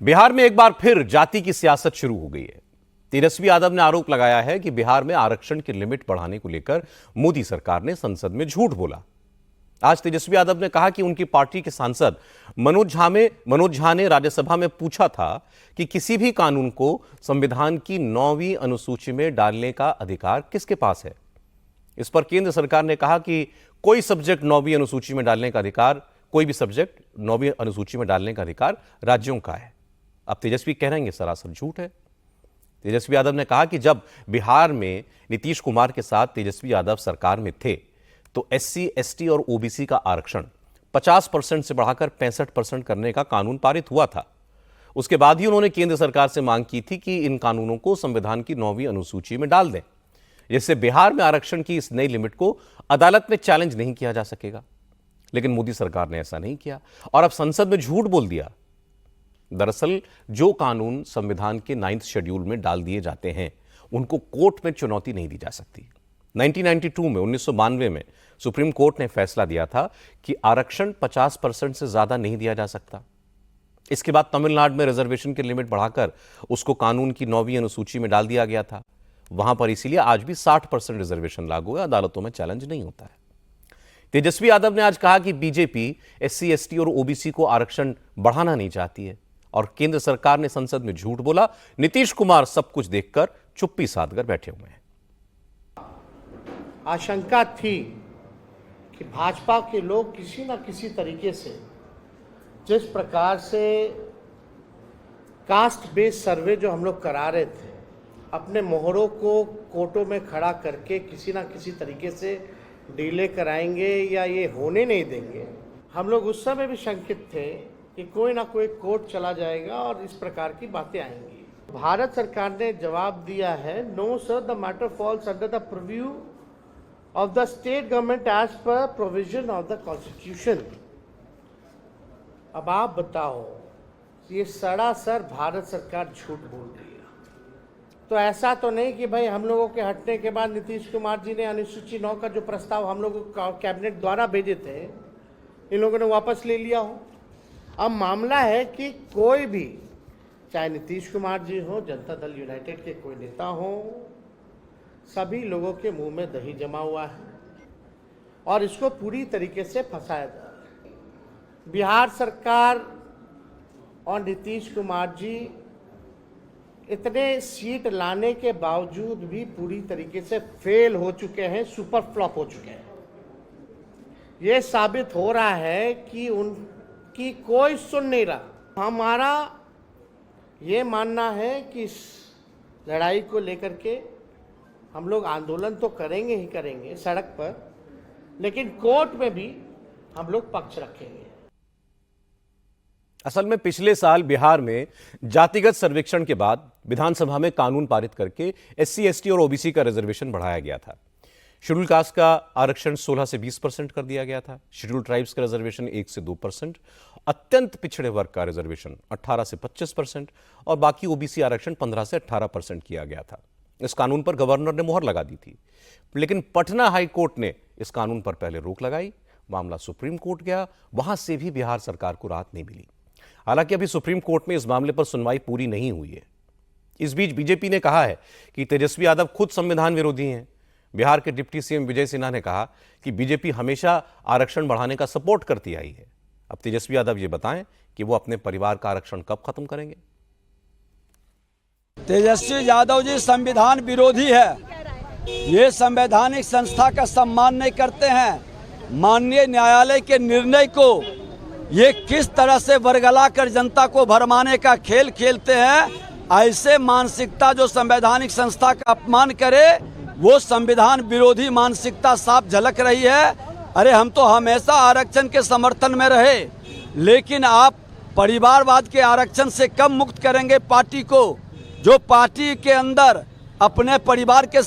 बिहार में एक बार फिर जाति की सियासत शुरू हो गई है। तेजस्वी यादव ने आरोप लगाया है कि बिहार में आरक्षण की लिमिट बढ़ाने को लेकर मोदी सरकार ने संसद में झूठ बोला। आज तेजस्वी यादव ने कहा कि उनकी पार्टी के सांसद मनोज झा ने राज्यसभा में पूछा था कि किसी भी कानून को संविधान की 9वीं अनुसूची में डालने का अधिकार किसके पास है। इस पर केंद्र सरकार ने कहा कि कोई सब्जेक्ट 9वीं अनुसूची में डालने का अधिकार कोई भी सब्जेक्ट 9वीं अनुसूची में डालने का अधिकार राज्यों का है। अब तेजस्वी कह रहे हैं सरासर झूठ है। तेजस्वी यादव ने कहा कि जब बिहार में नीतीश कुमार के साथ तेजस्वी यादव सरकार में थे तो SC, ST और OBC का आरक्षण 50% से बढ़ाकर 65% करने का कानून पारित हुआ था। उसके बाद ही उन्होंने केंद्र सरकार से मांग की थी कि इन कानूनों को संविधान की 9वीं अनुसूची में डाल दें, जिससे बिहार में आरक्षण की इस नई लिमिट को अदालत में चैलेंज नहीं किया जा सकेगा। लेकिन मोदी सरकार ने ऐसा नहीं किया और अब संसद में झूठ बोल दिया। दरअसल जो कानून संविधान के 9th शेड्यूल में डाल दिए जाते हैं उनको कोर्ट में चुनौती नहीं दी जा सकती। 1992 में सुप्रीम कोर्ट ने फैसला दिया था कि आरक्षण 50% से ज्यादा नहीं दिया जा सकता। इसके बाद तमिलनाडु में रिजर्वेशन की लिमिट बढ़ाकर उसको कानून की 9वीं अनुसूची में डाल दिया गया था। वहां पर इसीलिए आज भी 60% रिजर्वेशन लागू है, अदालतों में चैलेंज नहीं होता है। तेजस्वी यादव ने आज कहा कि बीजेपी SC, ST और OBC को आरक्षण बढ़ाना नहीं चाहती है और केंद्र सरकार ने संसद में झूठ बोला। नीतीश कुमार सब कुछ देखकर चुप्पी साध कर बैठे हुए हैं। आशंका थी कि भाजपा के लोग किसी न किसी तरीके से जिस प्रकार से कास्ट बेस्ड सर्वे जो हम लोग करा रहे थे, अपने मोहरों को कोर्टों में खड़ा करके किसी न किसी तरीके से डिले कराएंगे या ये होने नहीं देंगे। हम लोग उस समय भी शंकित थे कि कोई ना कोई कोर्ट चला जाएगा और इस प्रकार की बातें आएंगी। भारत सरकार ने जवाब दिया है, no sir, the matter falls under the preview of the state government as per provision of the constitution। अब आप बताओ, ये सरासर भारत सरकार झूठ बोल रही है। तो ऐसा तो नहीं कि भाई हम लोगों के हटने के बाद नीतीश कुमार जी ने अनुसूची 9 का जो प्रस्ताव हम लोगों को कैबिनेट द्वारा भेजे थे, इन लोगों ने वापस ले लिया हो। अब मामला है कि कोई भी, चाहे नीतीश कुमार जी हो, जनता दल यूनाइटेड के कोई नेता हो, सभी लोगों के मुंह में दही जमा हुआ है और इसको पूरी तरीके से फंसाया जा रहा है। बिहार सरकार और नीतीश कुमार जी इतने सीट लाने के बावजूद भी पूरी तरीके से फेल हो चुके हैं, सुपर फ्लॉप हो चुके हैं। ये साबित हो रहा है कि उनकी कोई सुन नहीं रहा। हमारा ये मानना है कि इस लड़ाई को लेकर के हम लोग आंदोलन तो करेंगे ही करेंगे सड़क पर, लेकिन कोर्ट में भी हम लोग पक्ष रखेंगे। असल में पिछले साल बिहार में जातिगत सर्वेक्षण के बाद विधानसभा में कानून पारित करके SC, ST और OBC का रिजर्वेशन बढ़ाया गया था। शेड्यूल कास्ट का आरक्षण 16 से 20% कर दिया गया था। शेड्यूल ट्राइब्स का रिजर्वेशन 1 से 2%, अत्यंत पिछड़े वर्ग का रिजर्वेशन 18 से 25% और बाकी OBC आरक्षण 15 से 18% किया गया था। इस कानून पर गवर्नर ने मोहर लगा दी थी, लेकिन पटना हाई कोर्ट ने इस कानून पर पहले रोक लगाई। मामला सुप्रीम कोर्ट गया, वहां से भी बिहार सरकार को राहत नहीं मिली। हालांकि अभी सुप्रीम कोर्ट में इस मामले पर सुनवाई पूरी नहीं हुई है। इस बीच बीजेपी ने कहा है कि तेजस्वी यादव खुद संविधान विरोधी हैं। बिहार के डिप्टी CM विजय सिन्हा ने कहा कि बीजेपी हमेशा आरक्षण बढ़ाने का सपोर्ट करती आई है। अब तेजस्वी यादव ये बताएं कि वो अपने परिवार का आरक्षण कब खत्म करेंगे। तेजस्वी यादव जी संविधान विरोधी है। ये संवैधानिक संस्था का सम्मान नहीं करते हैं। माननीय न्यायालय के निर्णय को ये किस तरह से वर्गला कर जनता को भरमाने का खेल खेलते हैं। ऐसे मानसिकता जो संवैधानिक संस्था का अपमान करे, वो संविधान विरोधी मानसिकता साफ झलक रही है। अरे हम तो हमेशा आरक्षण के समर्थन में रहे, लेकिन आप परिवारवाद के आरक्षण से कब मुक्त करेंगे पार्टी को? जो पार्टी के अंदर अपने परिवार के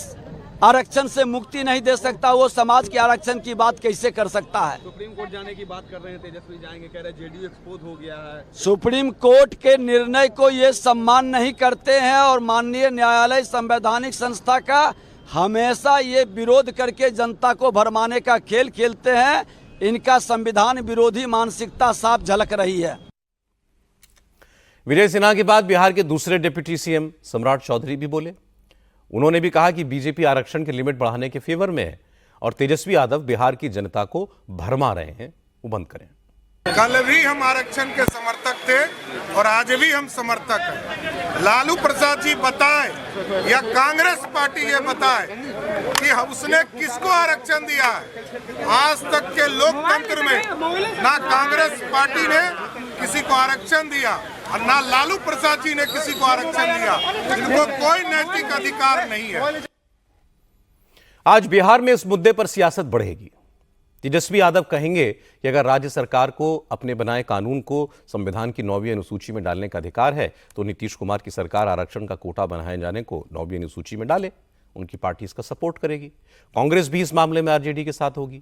आरक्षण से मुक्ति नहीं दे सकता, वो समाज के आरक्षण की बात कैसे कर सकता है? सुप्रीम कोर्ट जाने की बात कर रहे हैं, तेजस्वी जाएंगे, कह रहे हैं JDU एक्सपोज हो गया है। सुप्रीम कोर्ट के निर्णय को ये सम्मान नहीं करते हैं और माननीय न्यायालय संवैधानिक संस्था का हमेशा ये विरोध करके जनता को भरमाने का खेल खेलते हैं। इनका संविधान विरोधी मानसिकता साफ झलक रही है। विजय सिन्हा के बाद बिहार के दूसरे डिप्टी सीएम सम्राट चौधरी भी बोले। उन्होंने भी कहा कि बीजेपी आरक्षण की लिमिट बढ़ाने के फेवर में है और तेजस्वी यादव बिहार की जनता को भरमा रहे हैं, वो बंद करें। कल भी हम आरक्षण के समर्थक थे और आज भी हम समर्थक हैं। लालू प्रसाद जी बताएं या कांग्रेस पार्टी ये बताए कि उसने किसको आरक्षण दिया है। आज तक के लोकतंत्र में ना कांग्रेस पार्टी ने किसी को आरक्षण दिया और ना लालू प्रसाद जी ने किसी को आरक्षण दिया। इनको कोई नैतिक अधिकार नहीं है। आज बिहार में इस मुद्दे पर सियासत बढ़ेगी। तेजस्वी यादव कहेंगे कि अगर राज्य सरकार को अपने बनाए कानून को संविधान की 9वीं अनुसूची में डालने का अधिकार है तो नीतीश कुमार की सरकार आरक्षण का कोटा बनाए जाने को 9वीं अनुसूची में डाले। उनकी पार्टी इसका सपोर्ट करेगी। कांग्रेस भी इस मामले में आरजेडी के साथ होगी।